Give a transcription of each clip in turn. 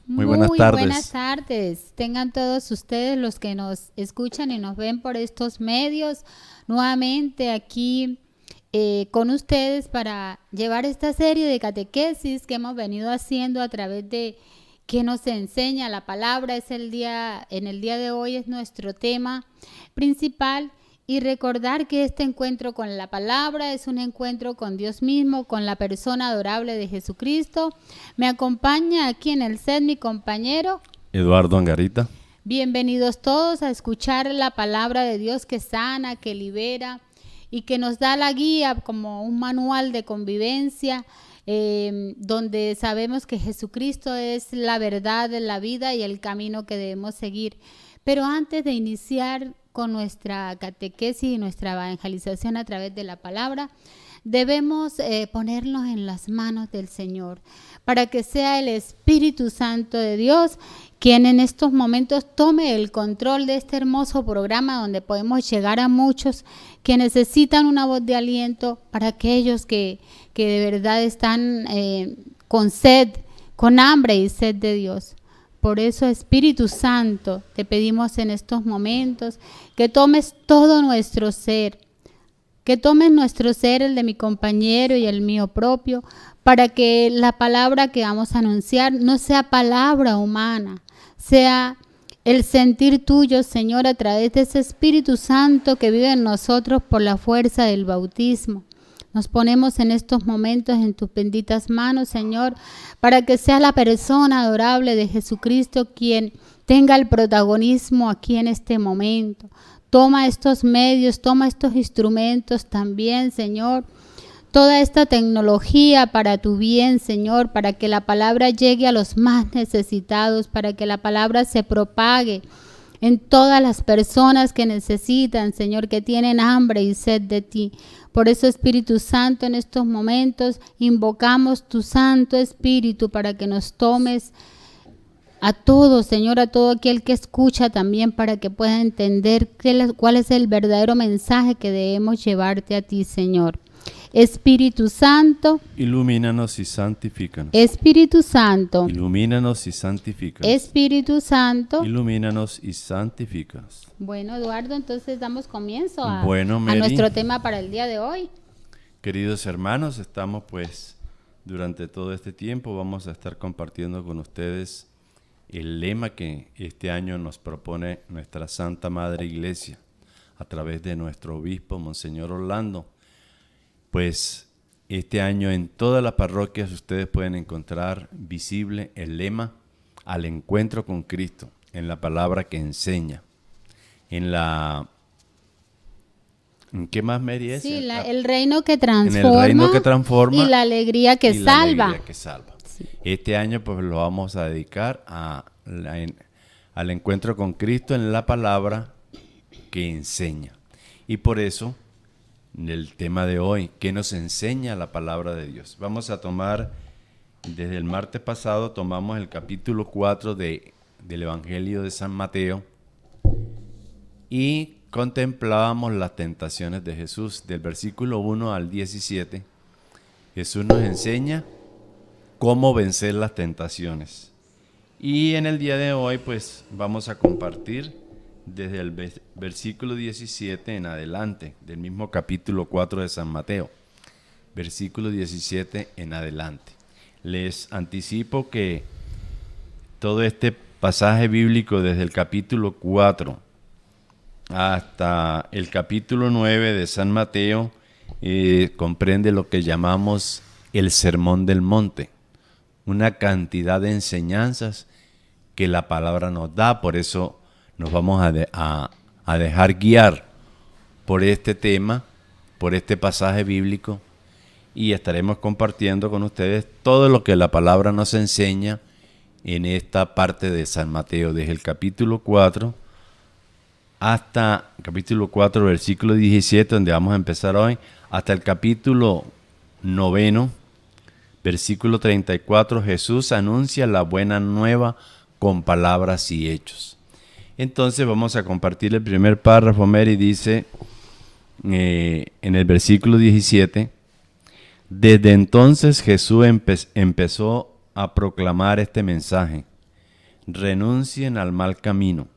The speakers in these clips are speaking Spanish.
Muy buenas tardes. Buenas tardes. Tengan todos ustedes los que nos escuchan y nos ven por estos medios nuevamente aquí con ustedes para llevar esta serie de catequesis que hemos venido haciendo a través de que nos enseña la palabra. En el día de hoy es nuestro tema principal. Y recordar que este encuentro con la palabra es un encuentro con Dios mismo, con la persona adorable de Jesucristo. Me acompaña aquí en el set mi compañero Eduardo Angarita. Bienvenidos todos a escuchar la palabra de Dios que sana, que libera y que nos da la guía como un manual de convivencia, donde sabemos que Jesucristo es la verdad, la vida y el camino que debemos seguir. Pero antes de iniciar con nuestra catequesis y nuestra evangelización a través de la palabra, debemos ponernos en las manos del Señor para que sea el Espíritu Santo de Dios quien en estos momentos tome el control de este hermoso programa donde podemos llegar a muchos que necesitan una voz de aliento, para aquellos que de verdad están con sed, con hambre y sed de Dios. Por eso, Espíritu Santo, te pedimos en estos momentos que tomes todo nuestro ser, que tomes nuestro ser, el de mi compañero y el mío propio, para que la palabra que vamos a anunciar no sea palabra humana, sea el sentir tuyo, Señor, a través de ese Espíritu Santo que vive en nosotros por la fuerza del bautismo. Nos ponemos en estos momentos en tus benditas manos, Señor, para que sea la persona adorable de Jesucristo quien tenga el protagonismo aquí en este momento. Toma estos medios, toma estos instrumentos también, Señor. Toda esta tecnología para tu bien, Señor, para que la palabra llegue a los más necesitados, para que la palabra se propague en todas las personas que necesitan, Señor, que tienen hambre y sed de ti. Por eso, Espíritu Santo, en estos momentos invocamos tu Santo Espíritu para que nos tomes a todos, Señor, a todo aquel que escucha también, para que pueda entender cuál es el verdadero mensaje que debemos llevarte a ti, Señor. Espíritu Santo, ilumínanos y santifícanos. Espíritu Santo, ilumínanos y santifícanos. Espíritu Santo, ilumínanos y santifícanos. Bueno, Eduardo, entonces damos comienzo a Mary, nuestro tema para el día de hoy. Queridos hermanos, estamos pues durante todo este tiempo, vamos a estar compartiendo con ustedes el lema que este año nos propone nuestra Santa Madre Iglesia a través de nuestro obispo, Monseñor Orlando. Pues este año en todas las parroquias ustedes pueden encontrar visible el lema al encuentro con Cristo, en la palabra que enseña, ¿en qué más, Mary? Sí, el reino que transforma, en el reino que transforma y la alegría que salva. La alegría que salva. Sí. Este año pues lo vamos a dedicar al encuentro con Cristo en la palabra que enseña. Y por eso, el tema de hoy, ¿qué nos enseña la palabra de Dios? Vamos a tomar, desde el martes pasado, tomamos el capítulo 4 del Evangelio de San Mateo y contemplábamos las tentaciones de Jesús. Del versículo 1 al 17, Jesús nos enseña cómo vencer las tentaciones. Y en el día de hoy, pues, vamos a compartir desde el versículo 17 en adelante, del mismo capítulo 4 de San Mateo, versículo 17 en adelante. Les anticipo que todo este pasaje bíblico desde el capítulo 4 hasta el capítulo 9 de San Mateo comprende lo que llamamos el Sermón del Monte, una cantidad de enseñanzas que la palabra nos da. Por eso nos vamos a dejar guiar por este tema, por este pasaje bíblico, y estaremos compartiendo con ustedes todo lo que la palabra nos enseña en esta parte de San Mateo, desde el capítulo 4 hasta el capítulo 4, versículo 17, donde vamos a empezar hoy, hasta el capítulo 9, versículo 34, Jesús anuncia la buena nueva con palabras y hechos. Entonces vamos a compartir el primer párrafo. Mary dice en el versículo 17, desde entonces Jesús empezó a proclamar este mensaje: renuncien al mal camino,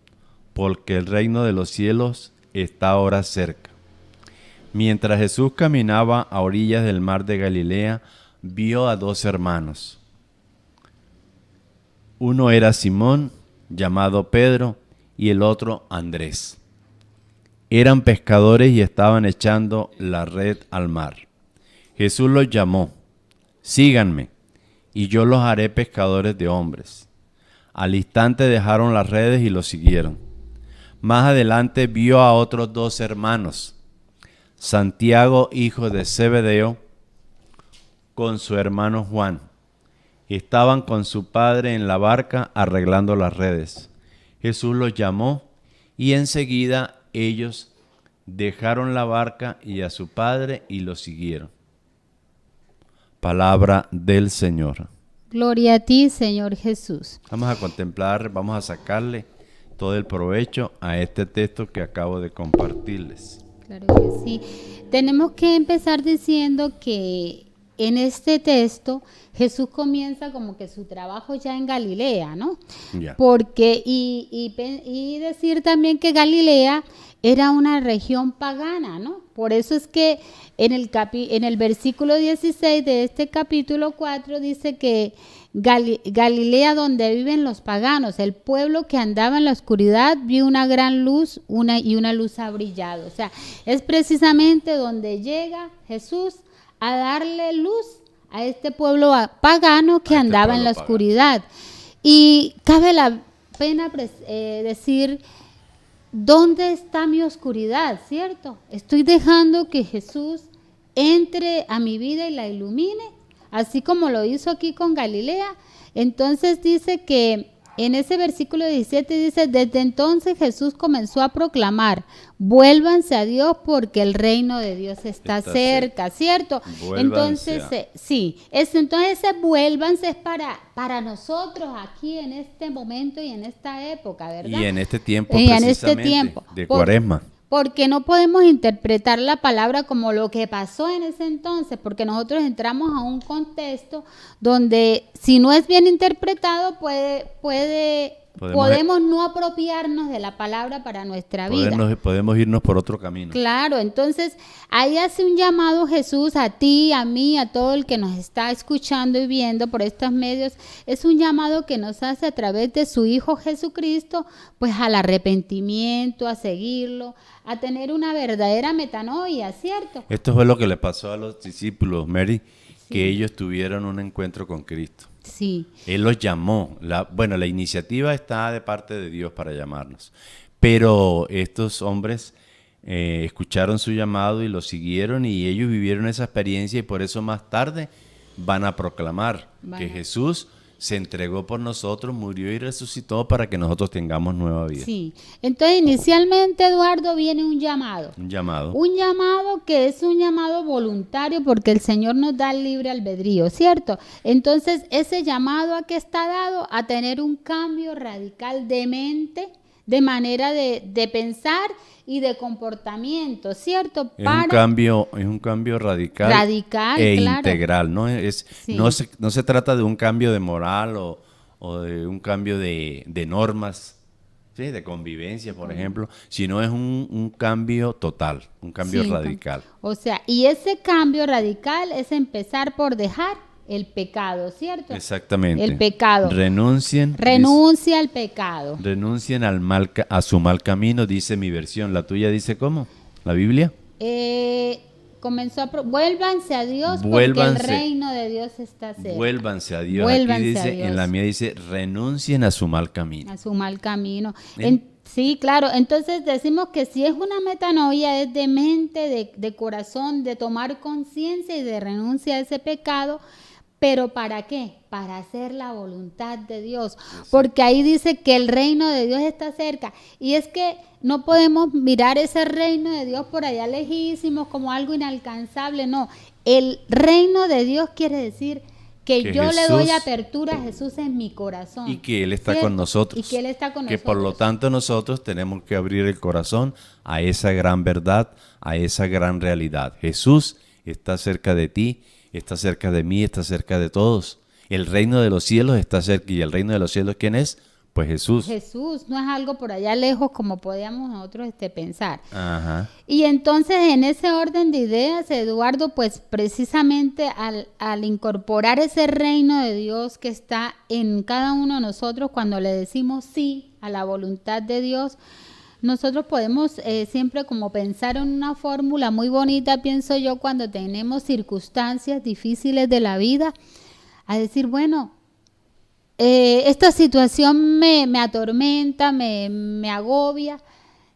porque el reino de los cielos está ahora cerca. Mientras Jesús caminaba a orillas del mar de Galilea, vio a dos hermanos. Uno era Simón, llamado Pedro, y el otro Andrés. Eran pescadores y estaban echando la red al mar. Jesús los llamó: síganme, y yo los haré pescadores de hombres. Al instante dejaron las redes y los siguieron. Más adelante vio a otros dos hermanos, Santiago, hijo de Zebedeo, con su hermano Juan. Estaban con su padre en la barca arreglando las redes. Jesús los llamó y enseguida ellos dejaron la barca y a su padre y lo siguieron. Palabra del Señor. Gloria a ti, Señor Jesús. Vamos a contemplar, vamos a sacarle todo el provecho a este texto que acabo de compartirles. Claro que sí. Tenemos que empezar diciendo que en este texto Jesús comienza como que su trabajo ya en Galilea, ¿no? Ya. Porque, y decir también que Galilea era una región pagana, ¿no? Por eso es que en el versículo 16 de este capítulo 4 dice que Galilea, donde viven los paganos, el pueblo que andaba en la oscuridad, vio una gran luz, una luz ha brillado. O sea, es precisamente donde llega Jesús a darle luz a este pueblo pagano que andaba en la oscuridad. Y cabe la pena decir, ¿dónde está mi oscuridad? ¿Cierto? Estoy dejando que Jesús entre a mi vida y la ilumine, así como lo hizo aquí con Galilea. Entonces dice que en ese versículo 17 dice: desde entonces Jesús comenzó a proclamar: vuélvanse a Dios porque el reino de Dios está cerca, ¿cierto? Entonces, entonces vuélvanse es para nosotros aquí en este momento y en esta época, ¿verdad? Y en este tiempo precisamente de Cuaresma. Porque no podemos interpretar la palabra como lo que pasó en ese entonces, porque nosotros entramos a un contexto donde si no es bien interpretado podemos no apropiarnos de la palabra para nuestra vida. Podemos irnos por otro camino. Claro, entonces ahí hace un llamado Jesús a ti, a mí, a todo el que nos está escuchando y viendo por estos medios. Es un llamado que nos hace a través de su Hijo Jesucristo, pues al arrepentimiento, a seguirlo, a tener una verdadera metanoia, ¿cierto? Esto fue lo que le pasó a los discípulos, Mary, que ellos tuvieron un encuentro con Cristo. Sí. Él los llamó. La iniciativa está de parte de Dios para llamarnos. Pero estos hombres escucharon su llamado y lo siguieron, y ellos vivieron esa experiencia, y por eso más tarde van a proclamar que Jesús se entregó por nosotros, murió y resucitó para que nosotros tengamos nueva vida. Sí. Entonces, inicialmente, Eduardo, viene un llamado. Un llamado. Un llamado que es un llamado voluntario, porque el Señor nos da el libre albedrío, ¿cierto? Entonces, ese llamado ¿a qué está dado? A tener un cambio radical de mente, de manera de pensar y de comportamiento, ¿cierto? Es un cambio radical e claro, integral, ¿no? No se trata de un cambio de moral o de un cambio de normas, ¿sí? De convivencia, por ejemplo, sino es un cambio total, un cambio radical. O sea, y ese cambio radical es empezar por dejar el pecado, ¿cierto? Exactamente. El pecado. Renuncia al pecado. Renuncien a su mal camino, dice mi versión. ¿La tuya dice cómo? ¿La Biblia? Vuélvanse a Dios porque el reino de Dios está cerca. Vuélvanse a Dios. Aquí dice, en la mía dice, renuncien a su mal camino. A su mal camino. Sí, claro. Entonces decimos que si es una metanoia, es de mente, de corazón, de tomar conciencia y de renuncia a ese pecado. ¿Pero para qué? Para hacer la voluntad de Dios. Porque ahí dice que el reino de Dios está cerca. Y es que no podemos mirar ese reino de Dios por allá lejísimos como algo inalcanzable. No, el reino de Dios quiere decir que yo le doy apertura a Jesús en mi corazón. Y que Él está con nosotros. Y que Él está con nosotros. Que por lo tanto nosotros tenemos que abrir el corazón a esa gran verdad, a esa gran realidad. Jesús está cerca de ti, está cerca de mí, está cerca de todos. El reino de los cielos está cerca. ¿Y el reino de los cielos quién es? Pues Jesús. Jesús, no es algo por allá lejos como podíamos nosotros pensar. Ajá. Y entonces en ese orden de ideas, Eduardo, pues precisamente al incorporar ese reino de Dios que está en cada uno de nosotros, cuando le decimos sí a la voluntad de Dios, nosotros podemos siempre como pensar en una fórmula muy bonita, pienso yo, cuando tenemos circunstancias difíciles de la vida, a decir, bueno, esta situación me atormenta, me agobia.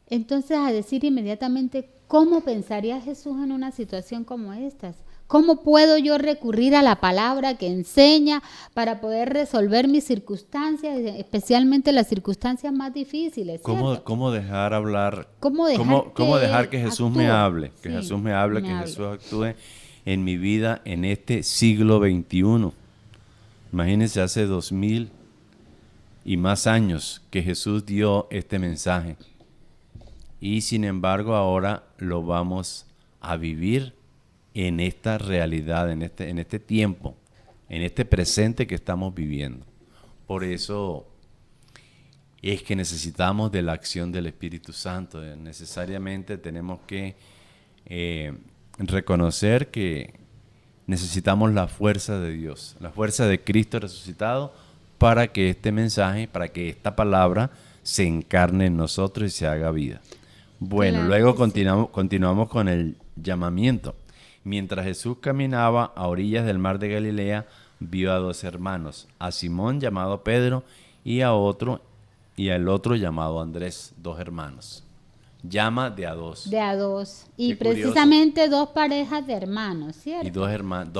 Entonces a decir inmediatamente, ¿cómo pensaría Jesús en una situación como estas? ¿Cómo puedo yo recurrir a la palabra que enseña para poder resolver mis circunstancias, especialmente las circunstancias más difíciles? ¿Cómo dejar hablar? ¿Cómo dejar que Jesús me hable? Que Sí, Jesús me hable, que Jesús actúe en mi vida en este siglo XXI. Imagínense, hace 2000 y más años que Jesús dio este mensaje. Y sin embargo ahora lo vamos a vivir en esta realidad, en este tiempo, en este presente que estamos viviendo. Por eso es que necesitamos de la acción del Espíritu Santo. Necesariamente tenemos que reconocer que necesitamos la fuerza de Dios, la fuerza de Cristo resucitado, para que este mensaje, para que esta palabra se encarne en nosotros y se haga vida. Bueno, Claro luego que sí. continuamos con el llamamiento. Mientras Jesús caminaba a orillas del mar de Galilea, vio a dos hermanos, a Simón llamado Pedro y al otro llamado Andrés, dos hermanos. Llama de a dos. De a dos. Y Qué curioso. precisamente dos parejas de hermanos, ¿cierto? Y dos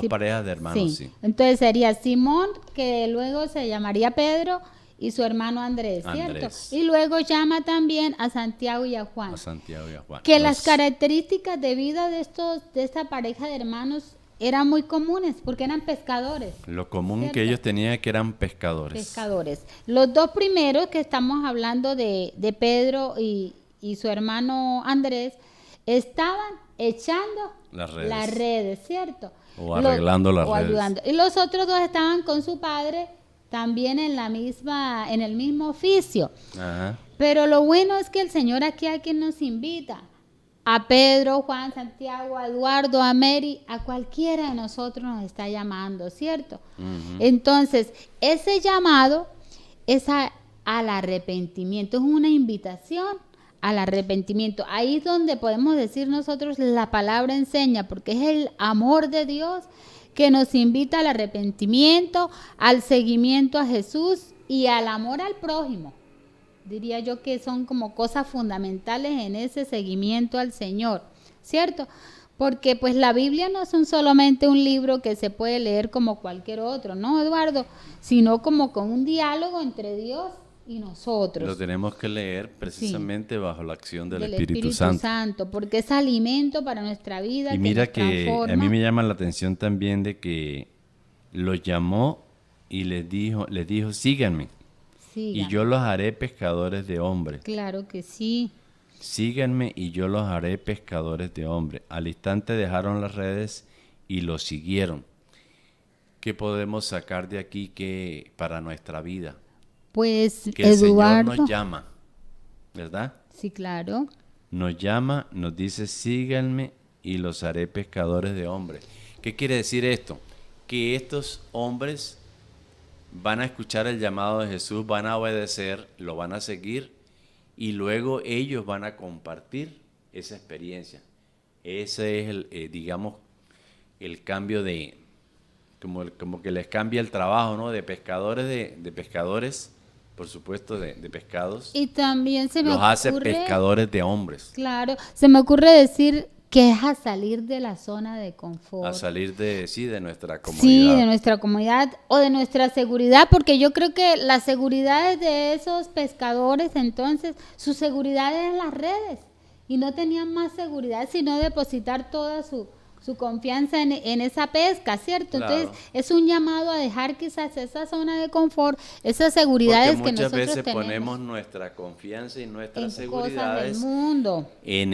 Sí, parejas de hermanos, sí. Entonces sería Simón, que luego se llamaría Pedro, y su hermano Andrés, ¿cierto? Andrés. Y luego llama también a Santiago y a Juan. A Santiago y a Juan. Que las características de vida de esta pareja de hermanos eran muy comunes, porque eran pescadores. Lo común ¿Cierto? que ellos tenían es que eran pescadores. Pescadores. Los dos primeros que estamos hablando de Pedro y su hermano Andrés, estaban echando Las redes, ¿cierto? O arreglando las redes. Ayudando. Y los otros dos estaban con su padre también en el mismo oficio. Ajá. Pero lo bueno es que el Señor aquí a quien nos invita, a Pedro, Juan, Santiago, a Eduardo, a Mary, a cualquiera de nosotros nos está llamando, ¿cierto? Ujú. Entonces, ese llamado es al arrepentimiento, es una invitación al arrepentimiento. Ahí es donde podemos decir nosotros la palabra enseña, porque es el amor de Dios que nos invita al arrepentimiento, al seguimiento a Jesús y al amor al prójimo. Diría yo que son como cosas fundamentales en ese seguimiento al Señor, ¿cierto? Porque pues la Biblia no es solamente un libro que se puede leer como cualquier otro, ¿no, Eduardo? Sino como con un diálogo entre Dios y nosotros. Lo tenemos que leer precisamente bajo la acción del Espíritu Santo. Santo. Porque es alimento para nuestra vida. Y mira nos que transforma. a mí me llama la atención también de que los llamó y les dijo, síganme. Sigan. Y yo los haré pescadores de hombres. Claro que sí. Síganme y yo los haré pescadores de hombres. Al instante dejaron las redes y los siguieron. ¿Qué podemos sacar de aquí que para nuestra vida? Pues Que el Eduardo. Señor nos llama, ¿verdad? Sí, claro. Nos llama, nos dice, síganme y los haré pescadores de hombres. ¿Qué quiere decir esto? Que estos hombres van a escuchar el llamado de Jesús, van a obedecer, lo van a seguir y luego ellos van a compartir esa experiencia. Ese es el, digamos, el cambio de, como que les cambia el trabajo, ¿no? De pescadores, de pescadores, por supuesto, de pescados. Y también se me Los ocurre, hace pescadores de hombres. claro, se me ocurre decir que es a salir de la zona de confort. A salir de nuestra comodidad. Sí, de nuestra comunidad o de nuestra seguridad, porque yo creo que la seguridad de esos pescadores, entonces, su seguridad es en las redes y no tenían más seguridad sino depositar toda su confianza en esa pesca, ¿cierto? Claro. Entonces, es un llamado a dejar quizás esa zona de confort, esas seguridades Porque que muchas nosotros veces tenemos ponemos nuestra confianza y nuestras en cosas del seguridades mundo. en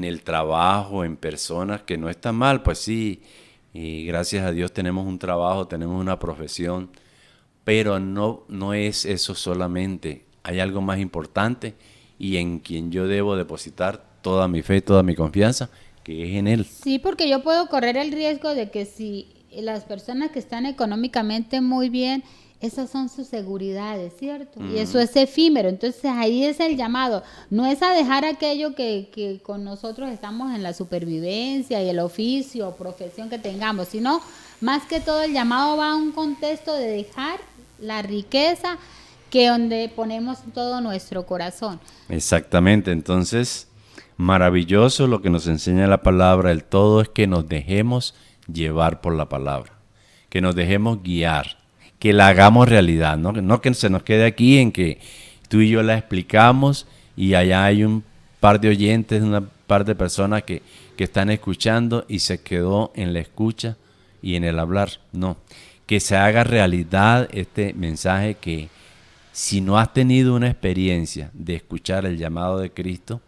el trabajo, en personas que no están mal, pues sí, y gracias a Dios tenemos un trabajo, tenemos una profesión, pero no es eso solamente. Hay algo más importante y en quien yo debo depositar toda mi fe, toda mi confianza, que es en Él. Sí, porque yo puedo correr el riesgo de que si las personas que están económicamente muy bien, esas son sus seguridades, ¿cierto? Y eso es efímero. Entonces ahí es el llamado. No es a dejar aquello que con nosotros estamos en la supervivencia y el oficio o profesión que tengamos, sino más que todo el llamado va a un contexto de dejar la riqueza que donde ponemos todo nuestro corazón. Exactamente. Entonces, maravilloso lo que nos enseña la palabra. El todo es que nos dejemos llevar por la palabra, que nos dejemos guiar, que la hagamos realidad, no que se nos quede aquí en que tú y yo la explicamos y allá hay un par de oyentes, una par de personas que están escuchando y se quedó en la escucha y en el hablar. No, que se haga realidad este mensaje, que si no has tenido una experiencia de escuchar el llamado de Cristo,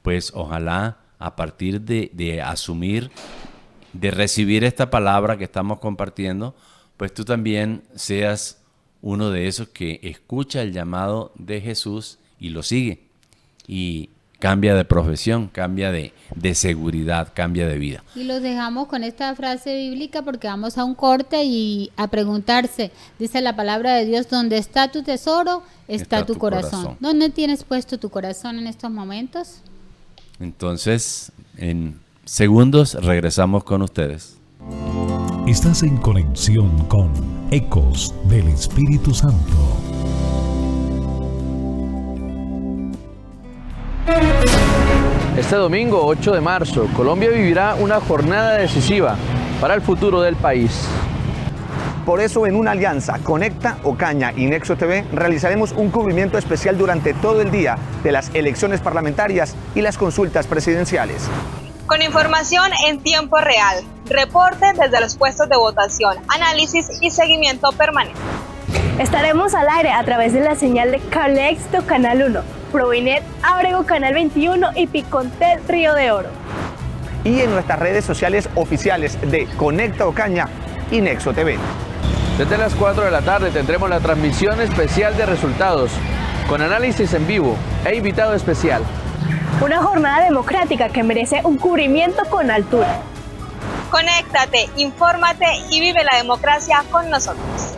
pues ojalá a partir de asumir, de recibir esta palabra que estamos compartiendo, pues tú también seas uno de esos que escucha el llamado de Jesús y lo sigue. Y cambia de profesión, cambia de seguridad, cambia de vida. Y los dejamos con esta frase bíblica porque vamos a un corte y a preguntarse. Dice la palabra de Dios, donde está tu tesoro, está tu corazón. ¿Dónde tienes puesto tu corazón en estos momentos? Entonces, en segundos regresamos con ustedes. Estás en conexión con Ecos del Espíritu Santo. Este domingo 8 de marzo, Colombia vivirá una jornada decisiva para el futuro del país. Por eso, en una alianza, Conecta Ocaña y Nexo TV, realizaremos un cubrimiento especial durante todo el día de las elecciones parlamentarias y las consultas presidenciales. Con información en tiempo real, reporte desde los puestos de votación, análisis y seguimiento permanente. Estaremos al aire a través de la señal de Cable Éxito Canal 1, Provinet Ábrego Canal 21 y Picontel Río de Oro. Y en nuestras redes sociales oficiales de Conecta Ocaña y Nexo TV. Desde las 4 de la tarde tendremos la transmisión especial de resultados, con análisis en vivo e invitado especial. Una jornada democrática que merece un cubrimiento con altura. Conéctate, infórmate y vive la democracia con nosotros.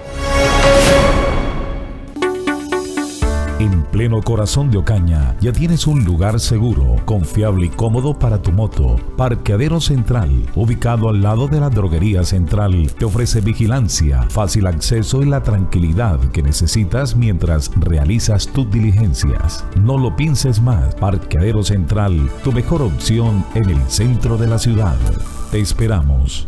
En pleno corazón de Ocaña ya tienes un lugar seguro, confiable y cómodo para tu moto. Parqueadero Central, ubicado al lado de la Droguería Central, te ofrece vigilancia, fácil acceso y la tranquilidad que necesitas mientras realizas tus diligencias. No lo pienses más. Parqueadero Central, tu mejor opción en el centro de la ciudad. Te esperamos.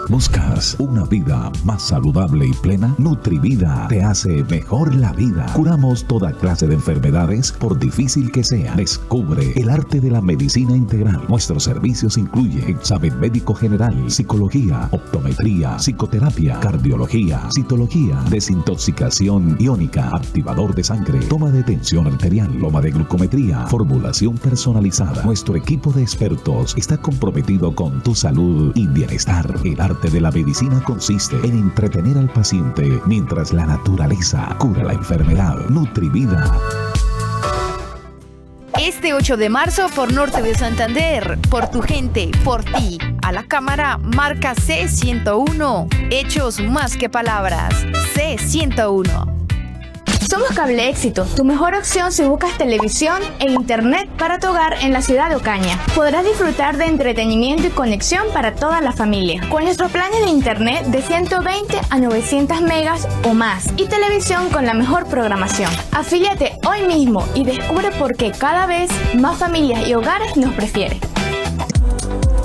¿Buscas una vida más saludable y plena? Nutrivida te hace mejor la vida. Curamos toda clase de enfermedades, por difícil que sea. Descubre el arte de la medicina integral. Nuestros servicios incluyen examen médico general, psicología, optometría, psicoterapia, cardiología, citología, desintoxicación iónica, activador de sangre, toma de tensión arterial, toma de glucometría, formulación personalizada. Nuestro equipo de expertos está comprometido con tu salud y bienestar. El arte de la medicina consiste en entretener al paciente mientras la naturaleza cura la enfermedad. Nutrivida. Este 8 de marzo por Norte de Santander, por tu gente, por ti. A la cámara marca C101. Hechos más que palabras. C101. Somos Cable Éxito, tu mejor opción si buscas televisión e internet para tu hogar en la ciudad de Ocaña. Podrás disfrutar de entretenimiento y conexión para toda la familia, con nuestros planes de internet de 120 a 900 megas o más, y televisión con la mejor programación. Afíliate hoy mismo y descubre por qué cada vez más familias y hogares nos prefieren.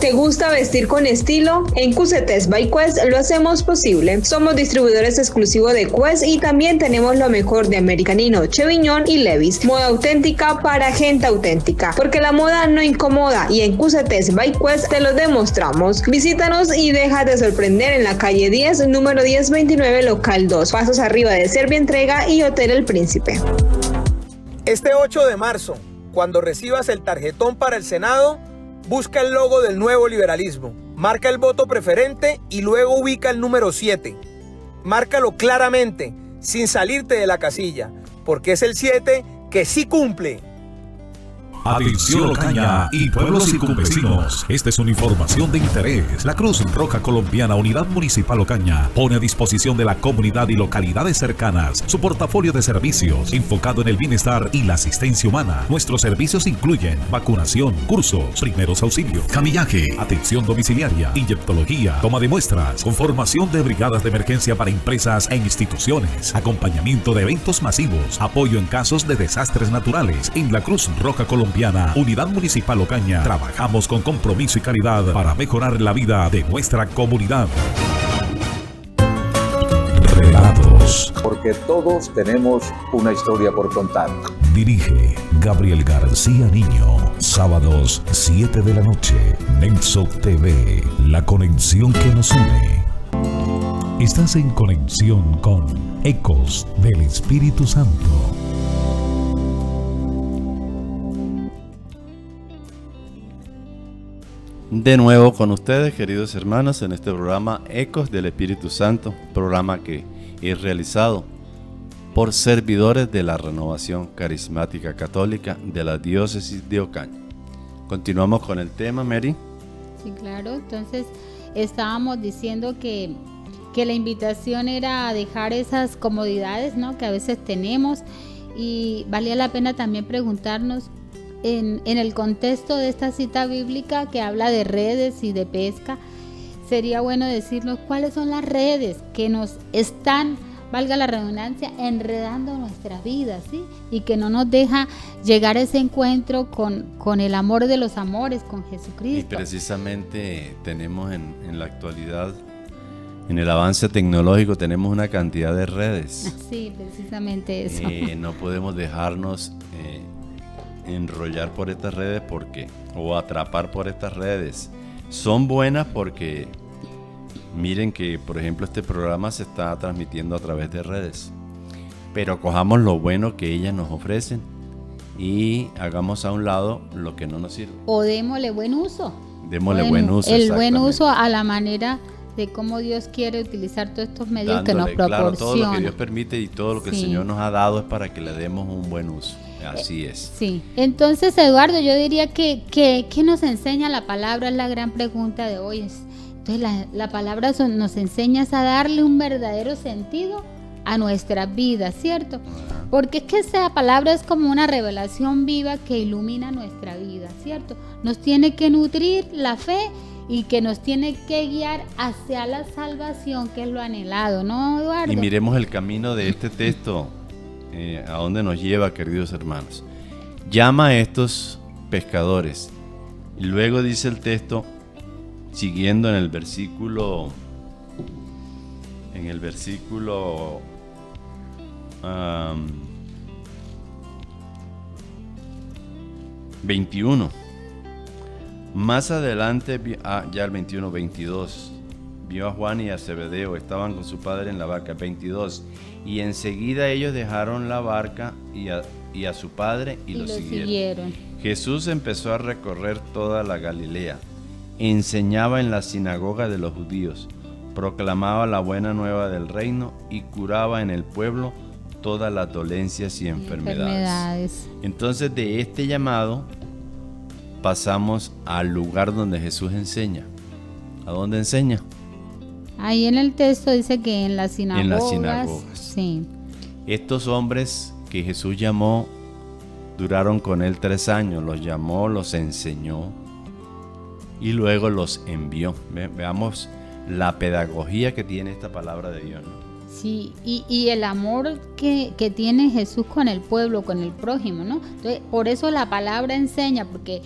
¿Te gusta vestir con estilo? En Cusetes by Quest lo hacemos posible. Somos distribuidores exclusivos de Quest y también tenemos lo mejor de Americanino, Cheviñón y Levi's. Moda auténtica para gente auténtica, porque la moda no incomoda y en Cusetes by Quest te lo demostramos. Visítanos y déjate sorprender en la calle 10, número 1029, local 2, pasos arriba de Servientrega y Hotel El Príncipe. Este 8 de marzo, cuando recibas el tarjetón para el Senado, busca el logo del nuevo liberalismo, marca el voto preferente y luego ubica el número 7. Márcalo claramente, sin salirte de la casilla, porque es el 7 que sí cumple. Atención Ocaña y pueblos circunvecinos, esta es una información de interés. La Cruz Roja Colombiana Unidad Municipal Ocaña pone a disposición de la comunidad y localidades cercanas su portafolio de servicios enfocado en el bienestar y la asistencia humana. Nuestros servicios incluyen vacunación, cursos, primeros auxilios, camillaje, atención domiciliaria, inyectología, toma de muestras, conformación de brigadas de emergencia para empresas e instituciones, acompañamiento de eventos masivos, apoyo en casos de desastres naturales. En la Cruz Roja Colombiana Unidad Municipal Ocaña trabajamos con compromiso y calidad para mejorar la vida de nuestra comunidad. Relatos. Porque todos tenemos una historia por contar. Dirige Gabriel García Niño. Sábados 7 de la noche. Nexo TV. La conexión que nos une. Estás en conexión con Ecos del Espíritu Santo. De nuevo con ustedes, queridos hermanos, en este programa Ecos del Espíritu Santo, programa que es realizado por servidores de la Renovación Carismática Católica de la Diócesis de Ocaña. Continuamos con el tema, Mary. Sí, claro. Entonces, estábamos diciendo que la invitación era a dejar esas comodidades, ¿no?, que a veces tenemos, y valía la pena también preguntarnos en el contexto de esta cita bíblica que habla de redes y de pesca. Sería bueno decirnos cuáles son las redes que nos están, valga la redundancia, enredando nuestra vida, ¿sí? Y que no nos deja llegar a ese encuentro con el amor de los amores, con Jesucristo. Y precisamente tenemos en la actualidad, en el avance tecnológico, tenemos una cantidad de redes. Sí, precisamente eso. No podemos dejarnos enrollar por estas redes o atrapar por estas redes. Son buenas porque miren que, por ejemplo, este programa se está transmitiendo a través de redes, pero cojamos lo bueno que ellas nos ofrecen y hagamos a un lado lo que no nos sirve. O démosle buen uso. Démosle buen uso. El buen uso a la manera de cómo Dios quiere utilizar todos estos medios que nos proporciona. Claro, todo lo que Dios permite y todo lo que el Señor nos ha dado es para que le demos un buen uso. Así es. Sí. Entonces, Eduardo, yo diría que ¿qué nos enseña la palabra? Es la gran pregunta de hoy. Entonces, la palabra nos enseña a darle un verdadero sentido a nuestra vida, ¿cierto? Porque es que esa palabra es como una revelación viva que ilumina nuestra vida, ¿cierto? Nos tiene que nutrir la fe y que nos tiene que guiar hacia la salvación, que es lo anhelado, ¿no, Eduardo? Y miremos el camino de este texto, a dónde nos lleva, queridos hermanos. Llama a estos pescadores. Y luego dice el texto, siguiendo en el versículo 21. Más adelante, ya el 22, vio a Juan y a Zebedeo, estaban con su padre en la barca. 22. Y enseguida ellos dejaron la barca y a su padre y lo siguieron. Jesús empezó a recorrer toda la Galilea, enseñaba en la sinagoga de los judíos, proclamaba la buena nueva del reino y curaba en el pueblo todas las dolencias y enfermedades. Entonces, de este llamado pasamos al lugar donde Jesús enseña. ¿A dónde enseña? Ahí en el texto dice que en las sinagogas. En las sinagogas. Sí. Estos hombres que Jesús llamó duraron con él 3 años. Los llamó, los enseñó y luego los envió. Veamos la pedagogía que tiene esta palabra de Dios, ¿no? Sí, y el amor que tiene Jesús con el pueblo, con el prójimo, ¿no? Entonces, por eso la palabra enseña, porque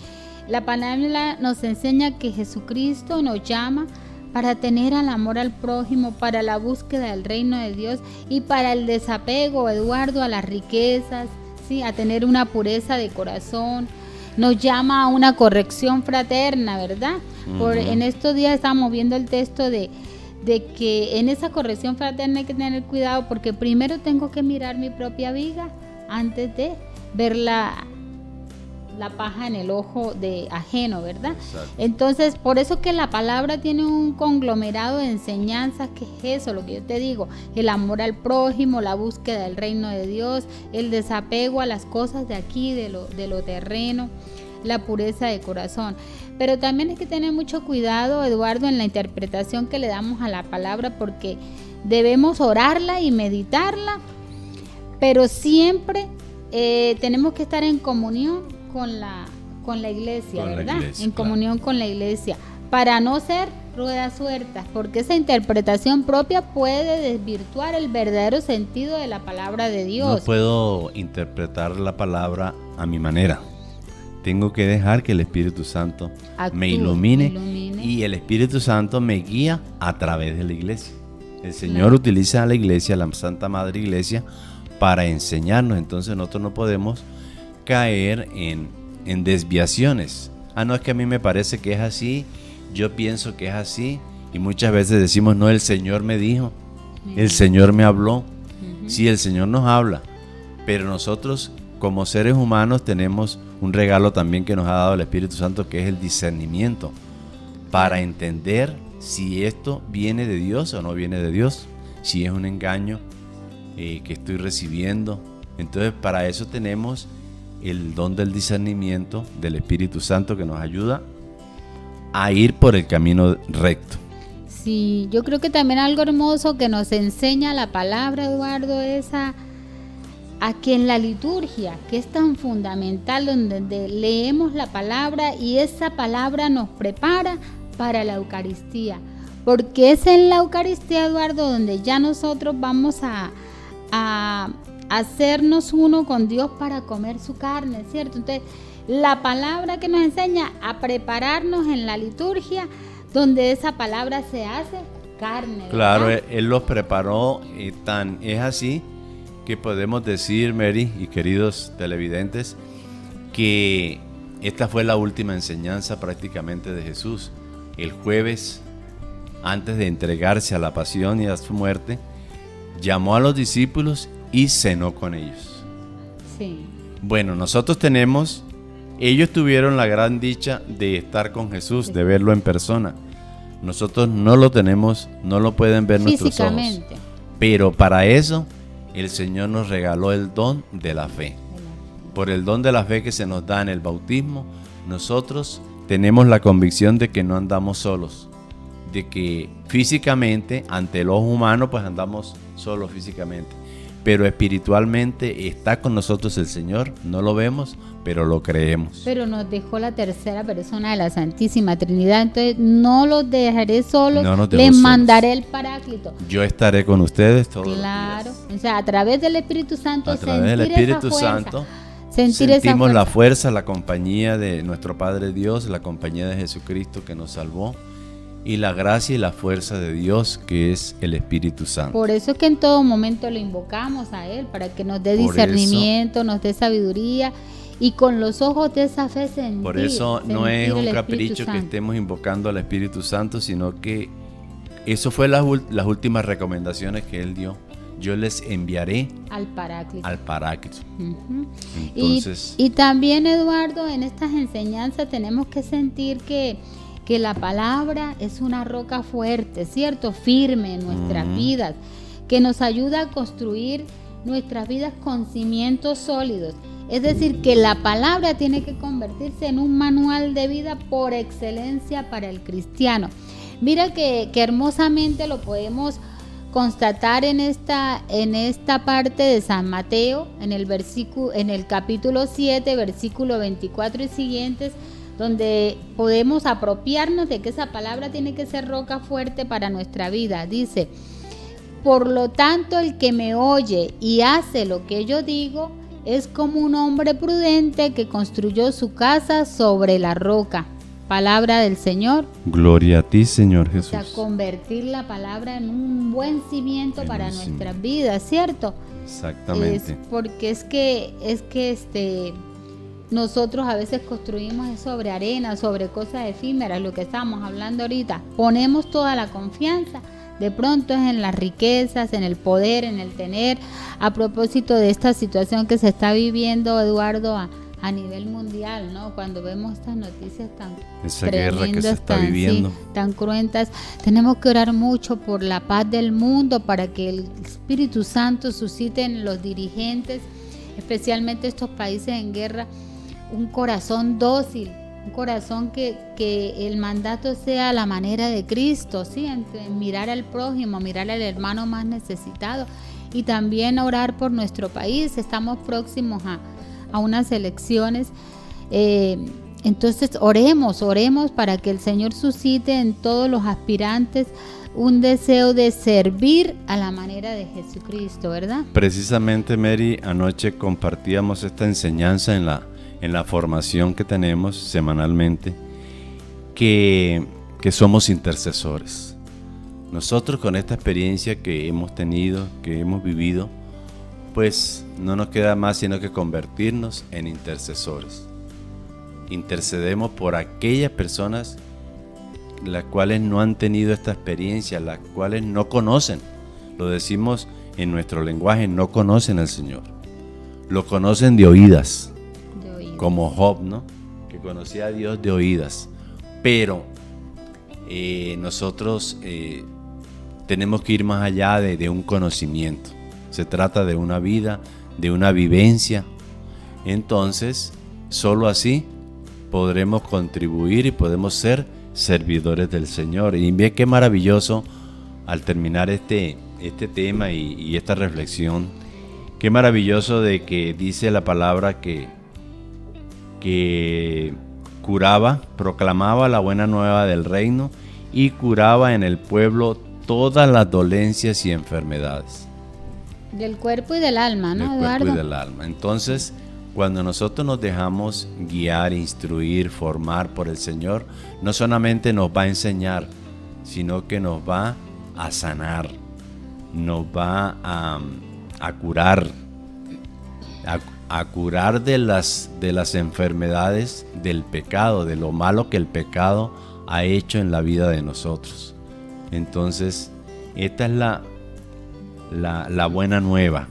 la palabra nos enseña que Jesucristo nos llama para tener el amor al prójimo, para la búsqueda del reino de Dios y para el desapego, Eduardo, a las riquezas, ¿sí? A tener una pureza de corazón. Nos llama a una corrección fraterna, ¿verdad? En estos días estamos viendo el texto de que en esa corrección fraterna hay que tener cuidado, porque primero tengo que mirar mi propia viga antes de verla la paja en el ojo de ajeno, ¿verdad? Exacto. Entonces, por eso que la palabra tiene un conglomerado de enseñanzas, que es eso, lo que yo te digo, el amor al prójimo, la búsqueda del reino de Dios, el desapego a las cosas de aquí, de lo terreno, la pureza de corazón. Pero también hay que tener mucho cuidado, Eduardo, en la interpretación que le damos a la palabra, porque debemos orarla y meditarla, pero siempre tenemos que estar en comunión con la iglesia, Con la ¿verdad? iglesia, En claro. comunión con la iglesia, para no ser ruedas sueltas, porque esa interpretación propia puede desvirtuar el verdadero sentido de la palabra de Dios. No puedo interpretar la palabra a mi manera. Tengo que dejar que el Espíritu Santo Actúe, me ilumine, me ilumine. y el Espíritu Santo me guía a través de la iglesia. El Señor Claro. utiliza a la iglesia, la Santa Madre Iglesia, para enseñarnos. Entonces nosotros no podemos caer en desviaciones. No, es que a mí me parece que es así, yo pienso que es así, y muchas veces decimos, no, el Señor me dijo, el Señor me habló. Sí, el Señor nos habla, pero nosotros como seres humanos tenemos un regalo también que nos ha dado el Espíritu Santo, que es el discernimiento, para entender si esto viene de Dios o no viene de Dios, si es un engaño que estoy recibiendo. Entonces, para eso tenemos el don del discernimiento del Espíritu Santo, que nos ayuda a ir por el camino recto. Sí, yo creo que también algo hermoso que nos enseña la palabra, Eduardo, es a que en la liturgia, que es tan fundamental, donde leemos la palabra y esa palabra nos prepara para la Eucaristía, porque es en la Eucaristía, Eduardo, donde ya nosotros vamos a hacernos uno con Dios para comer su carne, ¿cierto? Entonces, la palabra que nos enseña a prepararnos en la liturgia, donde esa palabra se hace carne, ¿verdad? Claro, Él los preparó, es así que podemos decir, Mary y queridos televidentes, que esta fue la última enseñanza prácticamente de Jesús. El jueves, antes de entregarse a la pasión y a su muerte, llamó a los discípulos y cenó con ellos. Sí. Bueno, ellos tuvieron la gran dicha de estar con Jesús, de verlo en persona. Nosotros no lo tenemos, no lo pueden ver nuestros ojos. Físicamente. Pero para eso el Señor nos regaló el don de la fe. Por el don de la fe que se nos da en el bautismo, nosotros tenemos la convicción de que no andamos solos, de que físicamente, ante el ojo humano, pues andamos solos físicamente, pero espiritualmente está con nosotros el Señor. No lo vemos, pero lo creemos. Pero nos dejó la tercera persona de la Santísima Trinidad, entonces no los dejaré solos, No nos dejó les solos. mandaré el Paráclito. Yo estaré con ustedes todos Claro, los días. o sea, a través del Espíritu Santo, A través del sentir esa Espíritu fuerza, Santo sentir esa sentimos la fuerza. fuerza, la compañía de nuestro Padre Dios, la compañía de Jesucristo que nos salvó, y la gracia y la fuerza de Dios, que es el Espíritu Santo. Por eso es que en todo momento lo invocamos a Él, para que nos dé Por discernimiento, nos dé sabiduría, y con los ojos de esa fe sentir. Por eso no es sentir un el Espíritu capricho que Santo. estemos invocando al Espíritu Santo, sino que eso fue las últimas recomendaciones que Él dio. Yo les enviaré Al Paráclito. al Paráclito. Ujú. Entonces, Y también, Eduardo, en estas enseñanzas tenemos que sentir que la palabra es una roca fuerte, ¿cierto? Firme en nuestras vidas, que nos ayuda a construir nuestras vidas con cimientos sólidos. Es decir, que la palabra tiene que convertirse en un manual de vida por excelencia para el cristiano. Mira que hermosamente lo podemos constatar en esta parte de San Mateo, en el capítulo 7, versículo 24 y siguientes, donde podemos apropiarnos de que esa palabra tiene que ser roca fuerte para nuestra vida. Dice: por lo tanto, el que me oye y hace lo que yo digo es como un hombre prudente que construyó su casa sobre la roca. Palabra del Señor. gloria a ti, Señor O Jesús. sea, convertir la palabra en un buen cimiento para nuestras vidas, ¿cierto? Exactamente. Porque es que nosotros a veces construimos sobre arena, sobre cosas efímeras, lo que estamos hablando ahorita. Ponemos toda la confianza, de pronto es en las riquezas, en el poder, en el tener. A propósito de esta situación que se está viviendo, Eduardo, a nivel mundial, ¿no? Cuando vemos estas noticias tan esa guerra que se está viviendo, tan cruentas, tenemos que orar mucho por la paz del mundo, para que el Espíritu Santo suscite en los dirigentes, especialmente estos países en guerra, un corazón dócil, un corazón que el mandato sea la manera de Cristo, ¿sí? En mirar al prójimo, mirar al hermano más necesitado, y también orar por nuestro país. Estamos próximos a unas elecciones, entonces oremos para que el Señor suscite en todos los aspirantes un deseo de servir a la manera de Jesucristo, ¿verdad? Precisamente, Mary, anoche compartíamos esta enseñanza en la formación que tenemos semanalmente, que somos intercesores. Nosotros, con esta experiencia que hemos tenido, que hemos vivido, pues no nos queda más sino que convertirnos en intercesores. Intercedemos por aquellas personas las cuales no han tenido esta experiencia, las cuales no conocen. Lo decimos en nuestro lenguaje, no conocen al Señor. Lo conocen de oídas, como Job, ¿no? Que conocía a Dios de oídas. Pero nosotros tenemos que ir más allá de un conocimiento. Se trata de una vida, de una vivencia. Entonces, solo así podremos contribuir y podemos ser servidores del Señor. Y bien, qué maravilloso al terminar este tema y esta reflexión. Qué maravilloso de que dice la palabra que curaba, proclamaba la buena nueva del reino y curaba en el pueblo todas las dolencias y enfermedades. Del cuerpo y del alma, ¿no, del Eduardo? Cuerpo y del alma. Entonces, cuando nosotros nos dejamos guiar, instruir, formar por el Señor, no solamente nos va a enseñar, sino que nos va a sanar, nos va a curar, a curar de las enfermedades del pecado, de lo malo que el pecado ha hecho en la vida de nosotros. Entonces, esta es la buena nueva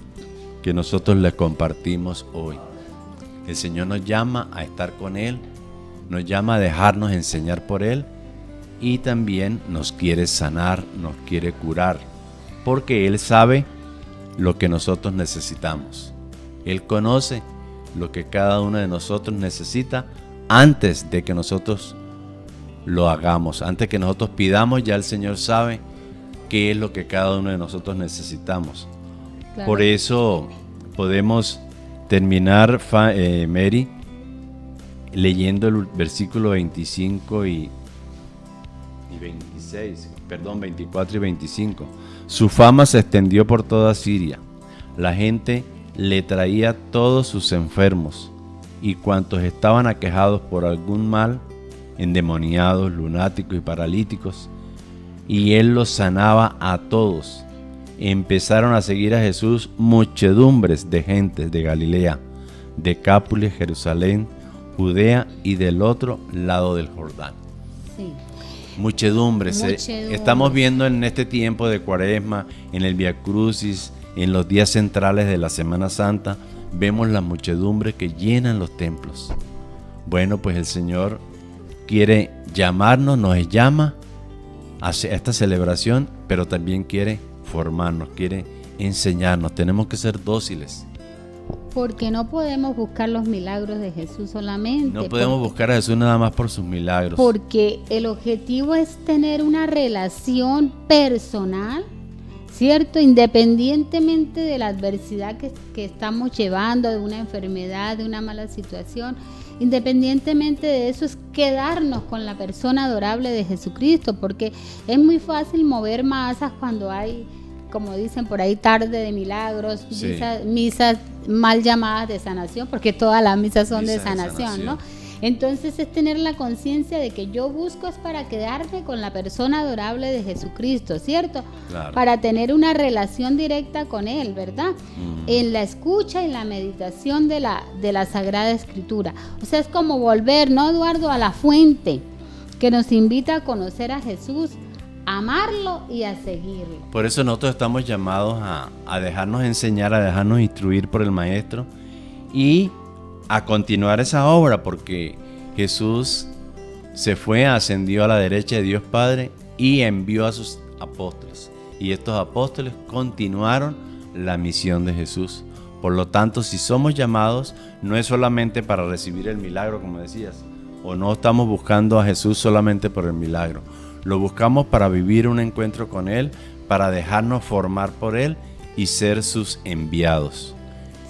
que nosotros le compartimos hoy. El Señor nos llama a estar con Él, nos llama a dejarnos enseñar por Él, y también nos quiere sanar, nos quiere curar, porque Él sabe lo que nosotros necesitamos. Él conoce lo que cada uno de nosotros necesita antes de que nosotros lo hagamos. Antes que nosotros pidamos, ya el Señor sabe qué es lo que cada uno de nosotros necesitamos. Claro. Por eso podemos terminar, Mary, leyendo el versículo 25 y 26, 24 y 25. Su fama se extendió por toda Siria. La gente le traía todos sus enfermos y cuantos estaban aquejados por algún mal, endemoniados, lunáticos y paralíticos, y él los sanaba a todos. Empezaron a seguir a Jesús muchedumbres de gentes de Galilea, Decápolis, Jerusalén, Judea y del otro lado del Jordán. Sí. Muchedumbres. Estamos viendo en este tiempo de Cuaresma, en el Vía Crucis, en los días centrales de la Semana Santa, vemos las muchedumbres que llenan los templos. Bueno, pues el Señor quiere llamarnos, nos llama a esta celebración, pero también quiere formarnos, quiere enseñarnos. Tenemos que ser dóciles. Porque no podemos buscar los milagros de Jesús solamente. No podemos buscar a Jesús nada más por sus milagros. Porque el objetivo es tener una relación personal, ¿cierto? Independientemente de la adversidad que estamos llevando, de una enfermedad, de una mala situación, independientemente de eso, es quedarnos con la persona adorable de Jesucristo, porque es muy fácil mover masas cuando hay, como dicen por ahí, tarde de milagros, sí, misas mal llamadas de sanación, porque todas las misas son de sanación, ¿no? Entonces es tener la conciencia de que yo busco es para quedarme con la persona adorable de Jesucristo, ¿cierto? Claro. Para tener una relación directa con Él, ¿verdad? En la escucha y la meditación de la Sagrada Escritura. O sea, es como volver, ¿no, Eduardo?, a la fuente que nos invita a conocer a Jesús, a amarlo y a seguirlo. Por eso nosotros estamos llamados a dejarnos enseñar, a dejarnos instruir por el Maestro y a continuar esa obra, porque Jesús se fue, ascendió a la derecha de Dios Padre y envió a sus apóstoles. Y estos apóstoles continuaron la misión de Jesús. Por lo tanto, si somos llamados, no es solamente para recibir el milagro, como decías, o no estamos buscando a Jesús solamente por el milagro. Lo buscamos para vivir un encuentro con Él, para dejarnos formar por Él y ser sus enviados.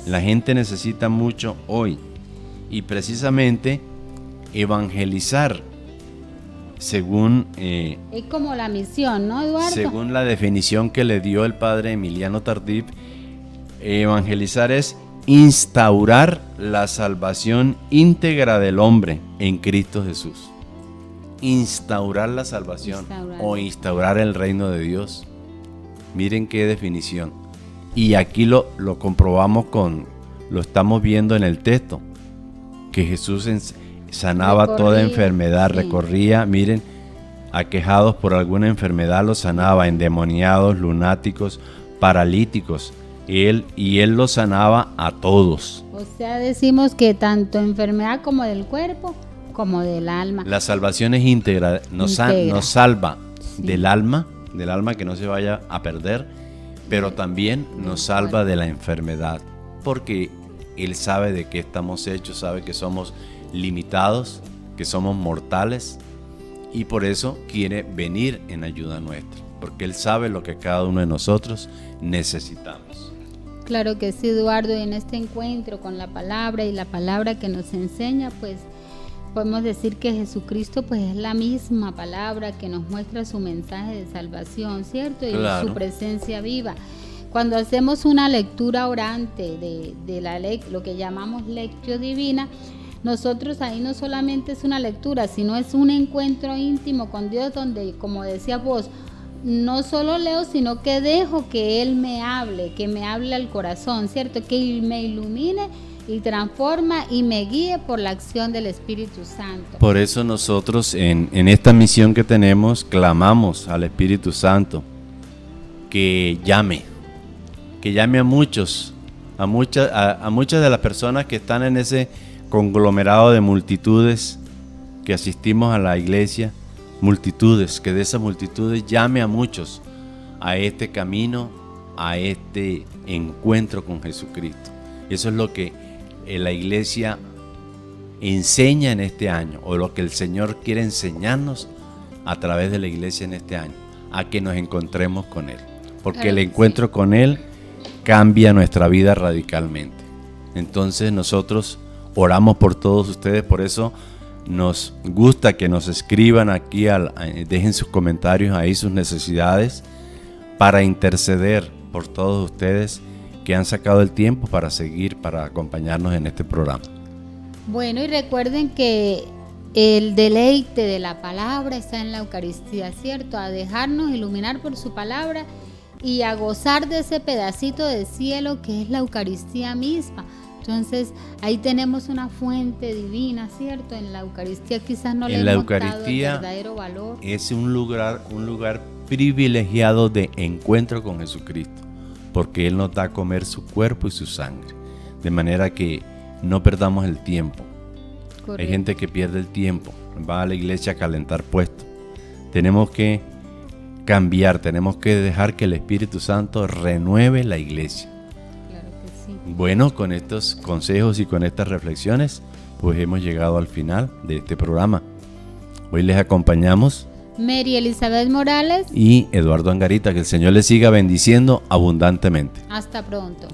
La gente necesita mucho hoy, y precisamente evangelizar, según es como la misión, ¿no, Eduardo? Según la definición que le dio el padre Emiliano Tardif, evangelizar es instaurar la salvación íntegra del hombre en Cristo Jesús. Instaurar la salvación o instaurar el reino de Dios. Miren qué definición. Y aquí lo comprobamos lo estamos viendo en el texto, que Jesús sanaba toda enfermedad, recorría, miren, aquejados por alguna enfermedad los sanaba, endemoniados, lunáticos, paralíticos, él los sanaba a todos. O sea, decimos que tanto enfermedad como del cuerpo, como del alma. La salvación es íntegra, nos salva del alma que no se vaya a perder, pero también nos salva de la enfermedad, porque Él sabe de qué estamos hechos, sabe que somos limitados, que somos mortales, y por eso quiere venir en ayuda nuestra, porque Él sabe lo que cada uno de nosotros necesitamos. Claro que sí, Eduardo, y en este encuentro con la palabra y la palabra que nos enseña, pues podemos decir que Jesucristo pues es la misma palabra que nos muestra su mensaje de salvación, ¿cierto? Y su presencia viva. Cuando hacemos una lectura orante de la lo que llamamos lectio divina, nosotros ahí no solamente es una lectura, sino es un encuentro íntimo con Dios, donde, como decías vos, no solo leo, sino que dejo que Él me hable, que me hable al corazón, ¿cierto? Que me ilumine y transforma y me guíe por la acción del Espíritu Santo. Por eso nosotros en esta misión que tenemos, clamamos al Espíritu Santo que llame a muchos, a muchas de las personas que están en ese conglomerado de multitudes que asistimos a la iglesia, multitudes, que de esas multitudes llame a muchos a este camino, a este encuentro con Jesucristo. Eso es lo que la iglesia enseña en este año, o lo que el Señor quiere enseñarnos a través de la iglesia en este año, a que nos encontremos con Él, porque el encuentro con Él cambia nuestra vida radicalmente. Entonces nosotros oramos por todos ustedes, por eso nos gusta que nos escriban aquí, dejen sus comentarios ahí, sus necesidades, para interceder por todos ustedes que han sacado el tiempo para acompañarnos en este programa. Bueno, y recuerden que el deleite de la palabra está en la Eucaristía, ¿cierto? A dejarnos iluminar por su palabra y a gozar de ese pedacito de cielo que es la Eucaristía misma. Entonces, ahí tenemos una fuente divina, ¿cierto? En la Eucaristía quizás no le hemos dado el verdadero valor. Es un lugar privilegiado de encuentro con Jesucristo, porque Él nos da a comer su cuerpo y su sangre, de manera que no perdamos el tiempo. Correcto. Hay gente que pierde el tiempo, va a la iglesia a calentar puestos. Tenemos que cambiar, tenemos que dejar que el Espíritu Santo renueve la iglesia. Bueno, con estos consejos y con estas reflexiones, pues hemos llegado al final de este programa. Hoy les acompañamos Mary Elizabeth Morales y Eduardo Angarita. Que el Señor les siga bendiciendo abundantemente. Hasta pronto.